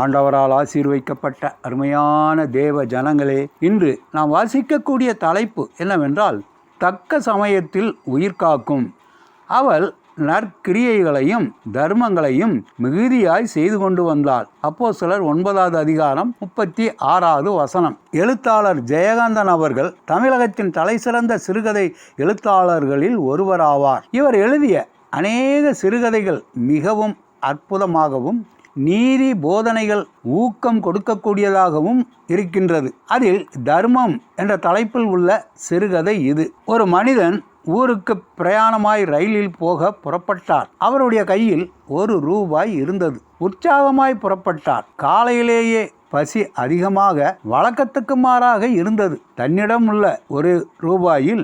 ஆண்டவரால் ஆசீர்வைக்கப்பட்ட அருமையான தேவ ஜனங்களே, இன்று நாம் வாசிக்கக்கூடிய தலைப்பு என்னவென்றால், தக்க சமயத்தில் உயிர் காக்கும். அவள் நற்கிரியைகளையும் தர்மங்களையும் மிகுதியாய் செய்து கொண்டு வந்தாள். அப்போஸ்தலர் 9வது அதிகாரம் 36வது வசனம். எழுத்தாளர் ஜெயகாந்தன் அவர்கள் தமிழகத்தின் தலைசிறந்த சிறுகதை எழுத்தாளர்களில் ஒருவராவார். இவர் எழுதிய அநேக சிறுகதைகள் மிகவும் அற்புதமாகவும் நீதி போதனைகள் ஊக்கம் கொடுக்கக்கூடியதாகவும் இருக்கின்றது. அதில் தர்மம் என்ற தலைப்பில் உள்ள சிறுகதை இது. ஒரு மனிதன் ஊருக்கு பிரயாணமாய் ரயிலில் போக புறப்பட்டார். அவருடைய கையில் ₹1 இருந்தது. உற்சாகமாய் புறப்பட்டார். காலையிலேயே பசி அதிகமாக வழக்கத்துக்கு மாறாக இருந்தது. தன்னிடம் உள்ள ₹1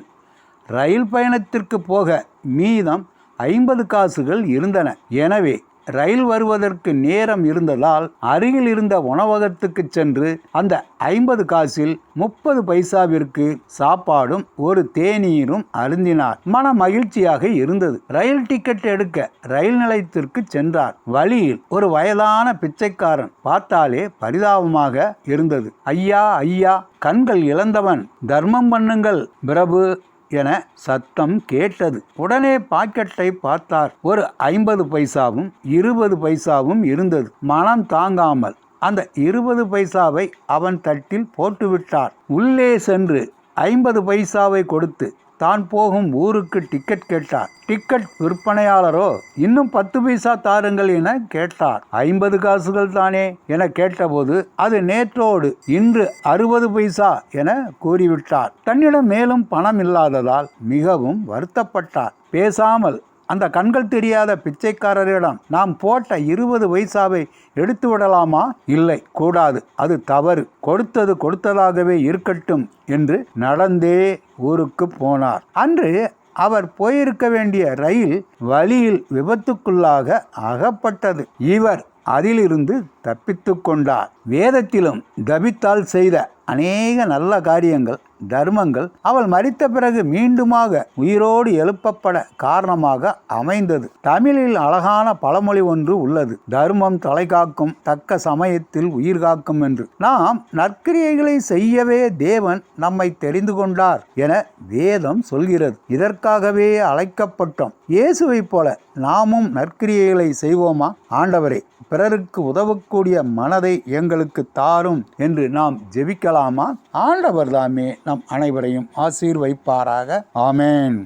ரயில் பயணத்திற்கு போக மீதம் 50 காசுகள் இருந்தன. எனவே ரயில் வருவதற்கு நேரம் இருந்ததால் அருகில் இருந்த உணவகத்துக்கு சென்று அந்த 50 காசில் 30 பைசாவிற்கு சாப்பாடும் ஒரு தேநீரும் அருந்தினார். மன மகிழ்ச்சியாக இருந்தது. ரயில் டிக்கெட் எடுக்க ரயில் நிலையத்திற்கு சென்றார். வழியில் ஒரு வயதான பிச்சைக்காரன். பார்த்தாலே பரிதாபமாக இருந்தது. ஐயா ஐயா, கண்கள் இழந்தவன், தர்மம் பண்ணுங்கள் பிரபு என சத்தம் கேட்டது. உடனே பாக்கெட்டை பார்த்தார். ஒரு 50 பைசாவும் 20 பைசாவும் இருந்தது. மனம் தாங்காமல் அந்த 20 பைசாவை அவன் தட்டில் போட்டுவிட்டார். உள்ளே சென்று 50 பைசாவை கொடுத்து தான் போகும் ஊருக்கு டிக்கெட் கேட்டார். டிக்கெட் விற்பனையாளரோ இன்னும் 10 பைசா தாருங்கள் என கேட்டார். 50 காசுகள் தானே என கேட்டபோது அது நேற்றோடு இன்று 60 பைசா என கூறிவிட்டார். தன்னிடம் மேலும் பணம் இல்லாததால் மிகவும் வருத்தப்பட்டார். பேசாமல் அந்த கண்கள் தெரியாத பிச்சைக்காரரிடம் நாம் போட்ட 20 பைசாவை எடுத்து விடலாமா? இல்லை, கூடாது, அது தவறு. கொடுத்தது கொடுத்ததாகவே இருக்கட்டும் என்று நடந்தே ஊருக்கு போனார். அன்று அவர் போயிருக்க வேண்டிய ரயில் வழியில் விபத்துக்குள்ளாக அகப்பட்டது. இவர் அதிலிருந்து தப்பித்து கொண்டார். வேதத்திலும் தபித்தால் செய்த அநேக நல்ல காரியங்கள் தர்மங்கள் அவள் மரித்த பிறகு மீண்டுமாக உயிரோடு எழுப்பப்பட காரணமாக அமைந்தது. தமிழில் அழகான பழமொழி ஒன்று உள்ளது. தர்மம் தலை காக்கும், தக்க சமயத்தில் உயிர் காக்கும் என்று. நாம் நற்கிரியைகளை செய்யவே தேவன் நம்மை தெரிந்து கொண்டார் என வேதம் சொல்கிறது. இதற்காகவே அழைக்கப்பட்டோம். இயேசுவை போல நாமும் நற்கிரியைகளை செய்வோமா? ஆண்டவரே, பிறருக்கு உதவக்கூடிய மனதை எங்களுக்கு தாரும் என்று நாம் ஜெபிக்கலாமா? ஆண்டவர் தாமே நம் அனைவரையும் ஆசீர்வதிப்பாராக. ஆமென்.